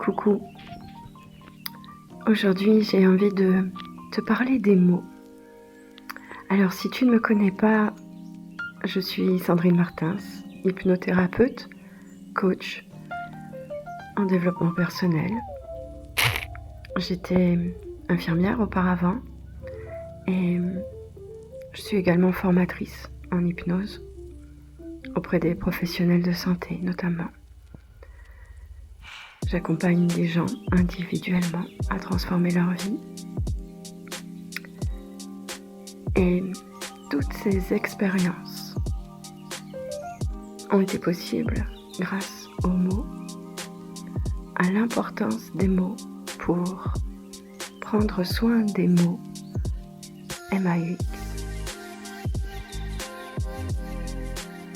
Coucou, aujourd'hui j'ai envie de te parler des mots. Alors si tu ne me connais pas, je suis Sandrine Martins, hypnothérapeute, coach en développement personnel. J'étais infirmière auparavant et je suis également formatrice en hypnose auprès des professionnels de santé notamment. J'accompagne des gens individuellement à transformer leur vie. Et toutes ces expériences ont été possibles grâce aux mots, à l'importance des mots pour prendre soin des mots MAUX.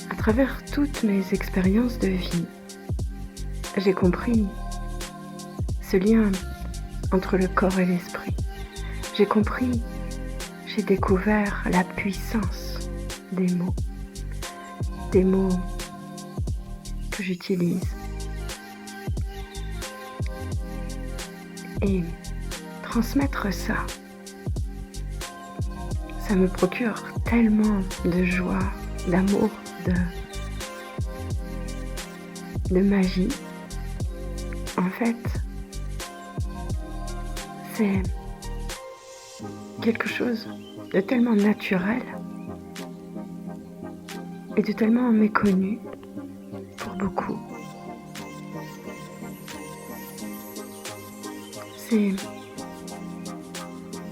À travers toutes mes expériences de vie, j'ai compris ce lien entre le corps et l'esprit. J'ai découvert la puissance des mots que j'utilise. Et transmettre ça me procure tellement de joie, d'amour, de magie. En fait, c'est quelque chose de tellement naturel et de tellement méconnu pour beaucoup. C'est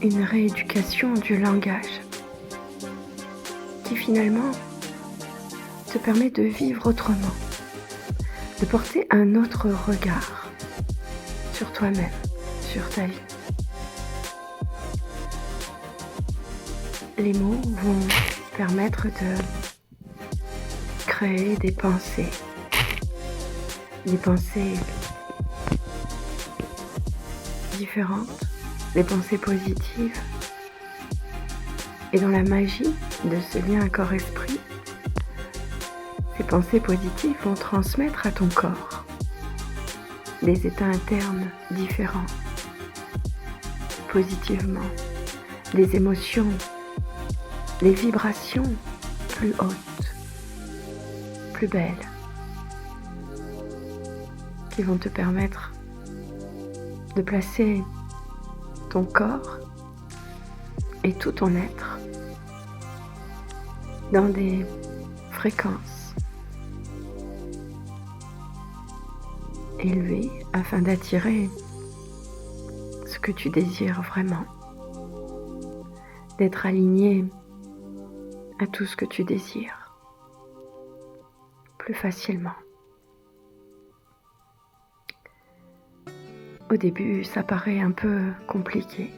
une rééducation du langage qui finalement te permet de vivre autrement, de porter un autre regard sur toi-même, sur ta vie. Les mots vont permettre de créer des pensées différentes, des pensées positives. Et dans la magie de ce lien corps-esprit, ces pensées positives vont transmettre à ton corps des états internes différents, positivement, des émotions, des vibrations plus hautes, plus belles, qui vont te permettre de placer ton corps et tout ton être dans des fréquences élevées afin d'attirer ce que tu désires vraiment, d'être aligné à tout ce que tu désires plus facilement. Au début, ça paraît un peu compliqué.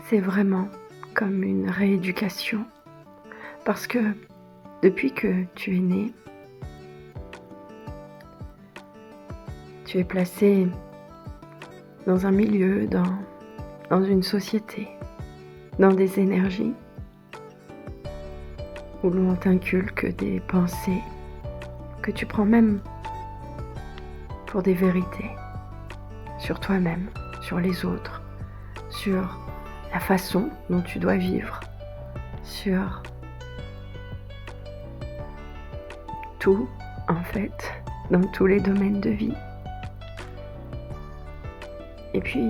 C'est vraiment comme une rééducation parce que depuis que tu es né, tu es placé dans un milieu, dans une société, dans des énergies où l'on t'inculque des pensées que tu prends même pour des vérités sur toi-même, sur les autres, sur la façon dont tu dois vivre, sur tout en fait, dans tous les domaines de vie. Et puis,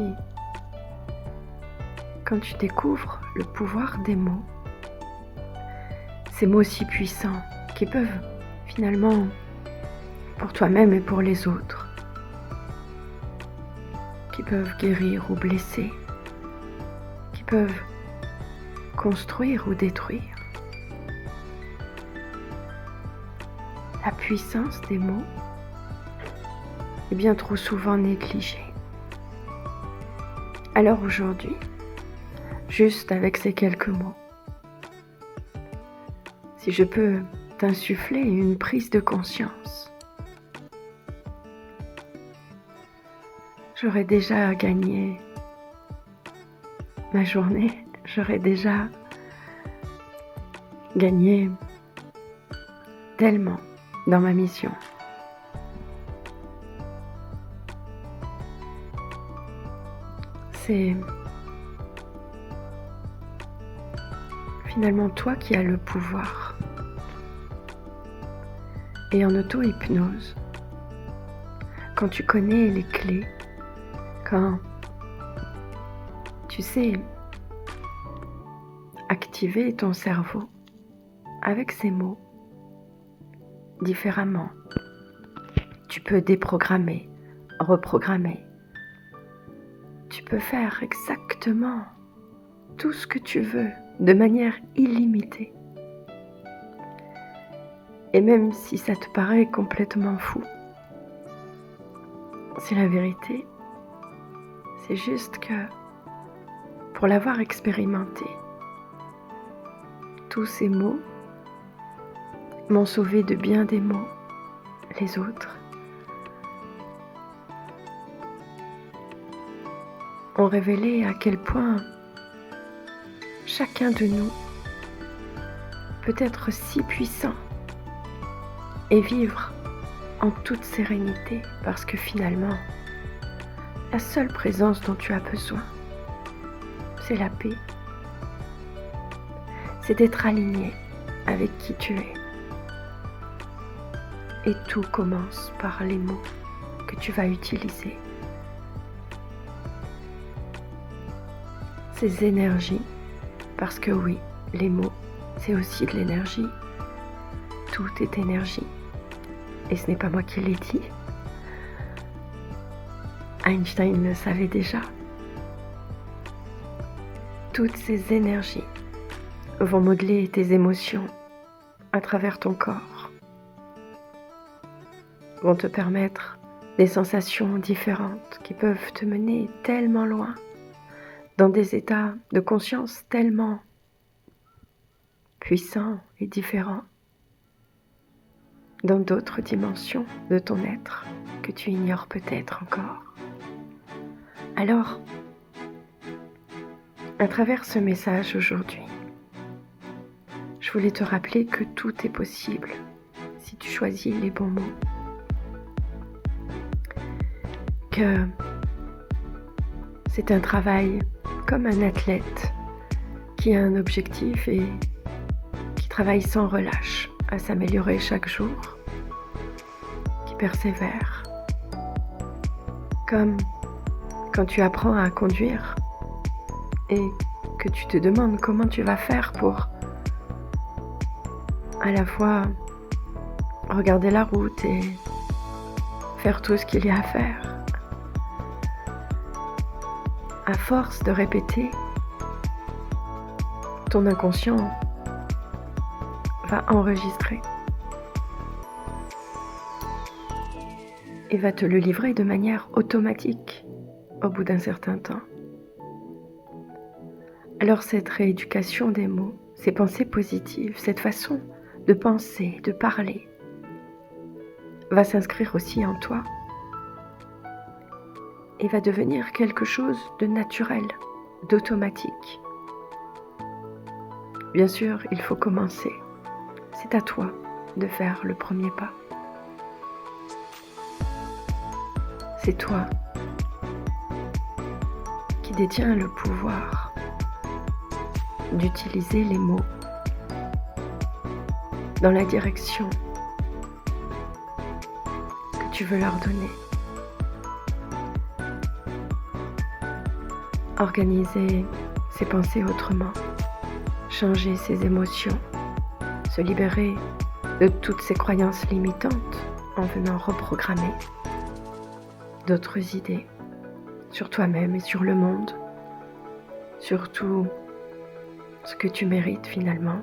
quand tu découvres le pouvoir des mots, ces mots si puissants qui peuvent finalement, pour toi-même et pour les autres, qui peuvent guérir ou blesser, qui peuvent construire ou détruire. La puissance des mots est bien trop souvent négligée. Alors aujourd'hui, juste avec ces quelques mots, si je peux t'insuffler une prise de conscience, j'aurais déjà gagné ma journée, j'aurais déjà gagné tellement dans ma mission. c'est finalement toi qui as le pouvoir. Et en auto-hypnose, quand tu connais les clés, quand tu sais activer ton cerveau avec ces mots différemment, tu peux déprogrammer, reprogrammer. Tu peux faire exactement tout ce que tu veux de manière illimitée. Et même si ça te paraît complètement fou, c'est la vérité. C'est juste que pour l'avoir expérimenté, tous ces mots m'ont sauvé de bien des maux, les autres ont révélé à quel point chacun de nous peut être si puissant et vivre en toute sérénité, parce que finalement, la seule présence dont tu as besoin, c'est la paix. C'est d'être aligné avec qui tu es. Et tout commence par les mots que tu vas utiliser. Ces énergies, parce que oui, les mots, c'est aussi de l'énergie. Tout est énergie. Et ce n'est pas moi qui l'ai dit. Einstein le savait déjà. Toutes ces énergies vont modeler tes émotions à travers ton corps, vont te permettre des sensations différentes qui peuvent te mener tellement loin, dans des états de conscience tellement puissants et différents, dans d'autres dimensions de ton être que tu ignores peut-être encore. Alors, à travers ce message aujourd'hui, je voulais te rappeler que tout est possible si tu choisis les bons mots. Que c'est un travail comme un athlète qui a un objectif et qui travaille sans relâche à s'améliorer chaque jour, qui persévère. Comme quand tu apprends à conduire et que tu te demandes comment tu vas faire pour à la fois regarder la route et faire tout ce qu'il y a à faire. À force de répéter, ton inconscient va enregistrer et va te le livrer de manière automatique au bout d'un certain temps. Alors cette rééducation des mots, ces pensées positives, cette façon de penser, de parler, va s'inscrire aussi en toi et va devenir quelque chose de naturel, d'automatique. Bien sûr, il faut commencer. C'est à toi de faire le premier pas. C'est toi qui détiens le pouvoir d'utiliser les mots dans la direction que tu veux leur donner. Organiser ses pensées autrement, changer ses émotions, se libérer de toutes ces croyances limitantes en venant reprogrammer d'autres idées sur toi-même et sur le monde, sur tout ce que tu mérites finalement.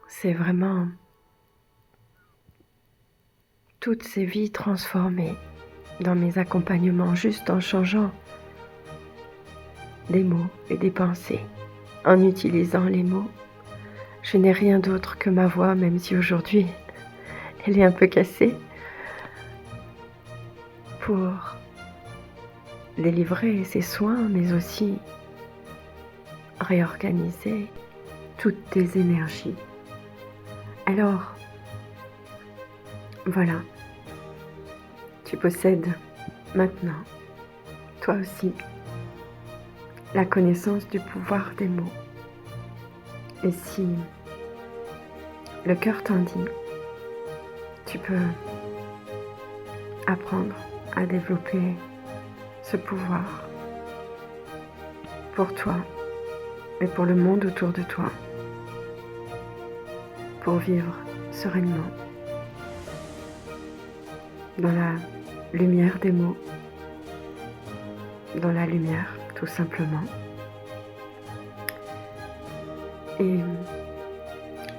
C'est vraiment toutes ces vies transformées dans mes accompagnements juste en changeant des mots et des pensées, en utilisant les mots. Je n'ai rien d'autre que ma voix, même si aujourd'hui elle est un peu cassée, pour délivrer ces soins, mais aussi réorganiser toutes tes énergies. Alors, Voilà, tu possèdes maintenant, toi aussi, la connaissance du pouvoir des mots. Et si le cœur t'en dit, tu peux apprendre à développer ce pouvoir pour toi et pour le monde autour de toi, pour vivre sereinement dans la lumière des mots, dans la lumière tout simplement. Et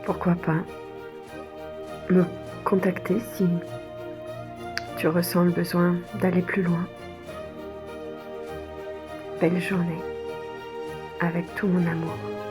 pourquoi pas me contacter si tu ressens le besoin d'aller plus loin. Belle journée, avec tout mon amour.